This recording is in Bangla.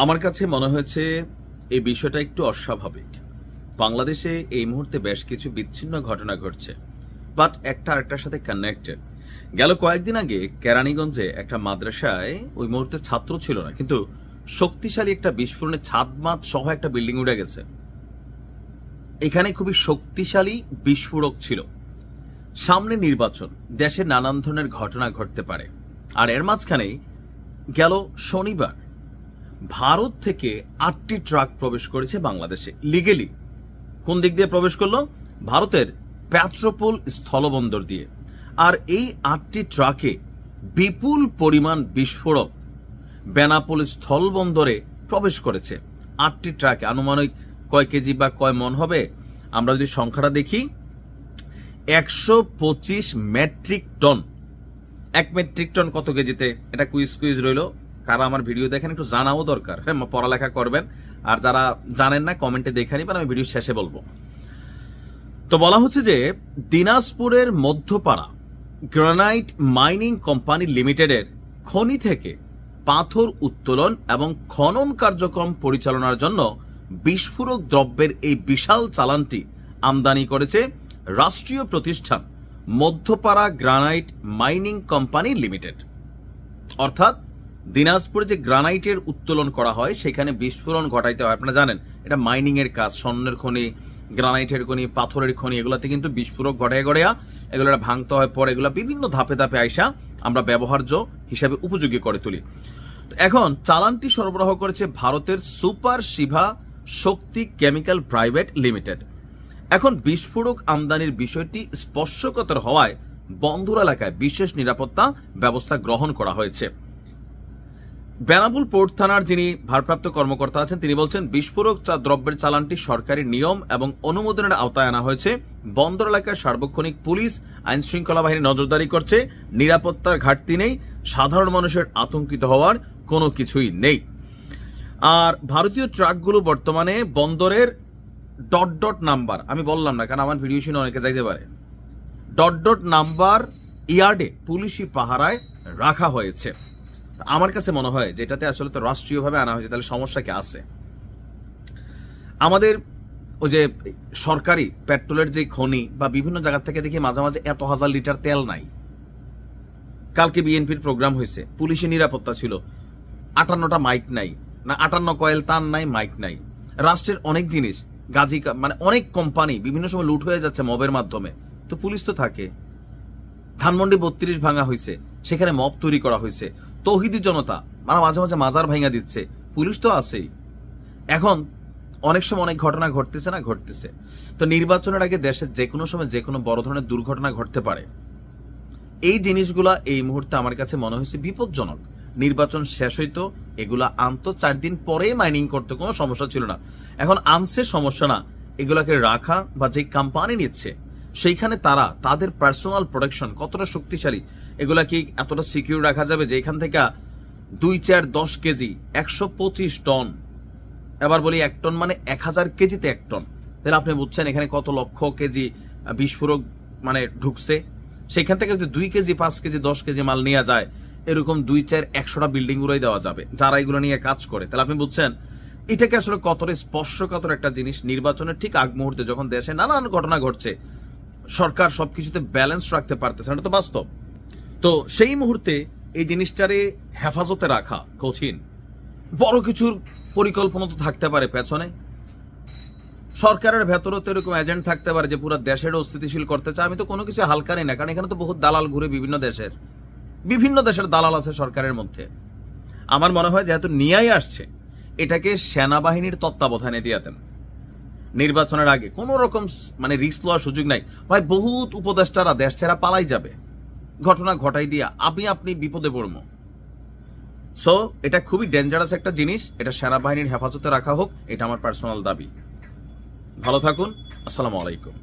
আমার কাছে মনে হয়েছে এই বিষয়টা একটু অস্বাভাবিক। বাংলাদেশে এই মুহূর্তে বেশ কিছু বিচ্ছিন্ন ঘটনা ঘটছে, বাট একটা আরেকটার সাথে কানেক্টেড। গেল কয়েকদিন আগে কেরানীগঞ্জে একটা মাদ্রাসায় ওই মুহূর্তে ছাত্র ছিল না, কিন্তু শক্তিশালী একটা বিস্ফোরণে ছাদ মাত সহ একটা বিল্ডিং উঠে গেছে। এখানে খুবই শক্তিশালী বিস্ফোরক ছিল। সামনে নির্বাচন, দেশে নানান ধরনের ঘটনা ঘটতে পারে। আর এর মাঝখানেই গেল শনিবার ভারত থেকে 8টি ট্রাক প্রবেশ করেছে বাংলাদেশে লিগেলি। কোন দিক দিয়ে প্রবেশ করলো? ভারতের পেট্রোপোল স্থলবন্দর দিয়ে। আর এই 8টি ট্রাকে বিপুল পরিমাণ বিস্ফোরক বেনাপোল স্থলবন্দরে প্রবেশ করেছে। 8টি ট্রাকে আনুমানিক কয় কেজি বা কয় মন হবে আমরা যদি সংখ্যাটা দেখি, 125 মেট্রিক টন। 1 মেট্রিক টন কত কেজিতে? এটা কুইজ রইল। কারা আমার ভিডিও দেখেন একটু জানাও দরকার, হ্যাঁ, পড়ালেখা করবেন। আর যারা জানেন না কমেন্টে দেখে নিবেন, আমি ভিডিও শেষে বলবো। তো বলা হচ্ছে যে দিনাজপুরের মধ্যপাড়া গ্রানাইট মাইনিং কোম্পানি লিমিটেডের খনি থেকে পাথর উত্তোলন এবং খনন কার্যক্রম পরিচালনার জন্য বিস্ফোরক দ্রব্যের এই বিশাল চালানটি আমদানি করেছে রাষ্ট্রীয় প্রতিষ্ঠান Madhyapara granite mining company limited. অর্থাৎ দিনাজপুরে যে গ্রানাইটের উত্তোলন করা হয় সেখানে বিস্ফোরণ ঘটাইতে হয়। আপনারা জানেন এটা মাইনিং এর কাজ, স্বর্ণের খনি, গ্রানাইটের খনি, পাথরের খনি, এগুলাতে কিন্তু বিস্ফোরক গড়াইয়া এগুলো ভাঙতে হয়, পরে এগুলো বিভিন্ন ধাপে ধাপে আইসা আমরা ব্যবহার্য হিসাবে উপযোগী করে তুলি। এখন চালানটি সরবরাহ করেছে ভারতের সুপার শিভা শক্তি কেমিক্যাল প্রাইভেট লিমিটেড। এখন বিস্ফোরক আমদানির বিষয়টি স্পর্শকাতর হওয়ায় বন্দর এলাকায় বিশেষ নিরাপত্তা ব্যবস্থা গ্রহণ করা হয়েছে। বেনাপোল পোর্ট থানার যিনি ভারপ্রাপ্ত কর্মকর্তা আছেন তিনি বলছেন, বিস্ফোরক দ্রব্যের চালানটি সরকারি নিয়ম এবং অনুমোদনের আওতায় আনা হয়েছে। বন্দর এলাকায় সার্বক্ষণিক পুলিশ আইন শৃঙ্খলা বাহিনী নজরদারি করছে। নিরাপত্তার ঘাটতি নেই, সাধারণ মানুষের আতঙ্কিত হওয়ার কোনো কিছুই নেই। আর ভারতীয় ট্রাকগুলো বর্তমানে বন্দরের ডট নাম্বার, আমি বললাম না কারণ আমার ভিডিও শুনে অনেকে যাইতে পারে, ডট নাম্বার ইয়ার্ডে পুলিশি পাহারায় রাখা হয়েছে। আমার কাছে মনে হয় যে এটাতে আসলে তো রাষ্ট্রীয়ভাবে আনা হয়েছে, তাহলে সমস্যা কি আছে? আমাদের ওই যে সরকারি পেট্রোলের যে খনি বা বিভিন্ন জায়গা থেকে দেখি মাঝে মাঝে এত হাজার লিটার তেল নাই। কালকে বিএনপির প্রোগ্রাম হয়েছে, পুলিশি নিরাপত্তা ছিল, 58টা মাইক নাই, না 58 কয়েল তার নাই, মাইক নাই। রাষ্ট্রের অনেক জিনিস গাজী মানে অনেক কোম্পানি বিভিন্ন সময় লুট হয়ে যাচ্ছে মবের মাধ্যমে, তো পুলিশ তো থাকে। ধানমন্ডি 32 ভাঙা হয়েছে, সেখানে মব তৈরি করা হয়েছে, তৌহিদি জনতা মানে মাঝে মাঝে মাজার ভাঙা দিচ্ছে, পুলিশ তো আছেই। এখন অনেক সময় অনেক ঘটনা ঘটতেছে। তো নির্বাচনের আগে দেশের যে কোনো সময় যে কোনো বড় ধরনের দুর্ঘটনা ঘটতে পারে। এই জিনিসগুলা এই মুহূর্তে আমার কাছে মনে হয়েছে বিপজ্জনক। নির্বাচন শেষ হইতো, এগুলা আনতো 4 দিন পরে মাইনিং করতে কোনো সমস্যা ছিল না। এখন আনছে সমস্যা না, এগুলাকে রাখা বা যে কোম্পানি নিচ্ছে সেইখানে তারা তাদের পার্সোনাল প্রোটেকশন কতটা শক্তিশালী, এগুলা কি এতটা সিকিউর রাখা যাবে যে এখান থেকে 2, 4, 10 কেজি 125 টন, এবার বলি 1 টন মানে 1000 কেজিতে 1 টন, তাহলে আপনি বুঝছেন এখানে কত লক্ষ কেজি বিস্ফোরক মানে ঢুকছে। সেখান থেকে যদি 2 কেজি 5 কেজি 10 কেজি মাল নেওয়া যায়, এরকম 2, 4, 100টা বিল্ডিং উড়াই দেওয়া যাবে যারা এগুলো নিয়ে কাজ করে। তাহলে আপনি বুঝছেন এটাকে আসলে কতটা স্পর্শকাতর একটা জিনিস। নির্বাচনের ঠিক আগ মুহূর্তে যখন দেশে নানান ঘটনা ঘটছে, সরকার সবকিছুতে ব্যালেন্স রাখতে পারতেছে, এটা তো বাস্তব। তো সেই মুহূর্তে এই জিনিসটারে হেফাজতে রাখা কঠিন। বড় কিছুর পরিকল্পনা তো থাকতে পারে পেছনে, সরকারের ভেতরে তো এরকম এজেন্ট থাকতে পারে যে পুরো দেশের অস্থিতিশীল করতে চায়। আমি তো কোনো কিছু হালকা নেই না, কারণ এখানে তো বহুত দালাল ঘুরে, বিভিন্ন দেশের দালাল আছে সরকারের মধ্যে। আমার মনে হয় যেহেতু নিয়েই আসছে, এটাকে সেনাবাহিনীর তত্ত্বাবধানে দিয়ে দেন। নির্বাচনের আগে কোন রকম মানে রিস্ক লওয়ার সুযোগ নাই ভাই। বহুত উপদেষ্টারা দেশ ছেড়া পালাই যাবে, ঘটনা ঘটাই দিয়া আপনি বিপদে পড়বো। সো এটা খুবই ডেঞ্জারাস একটা জিনিস, এটা সেনাবাহিনীর হেফাজতে রাখা হোক, এটা আমার পার্সোনাল দাবি। ভালো থাকুন, আসসালামু আলাইকুম।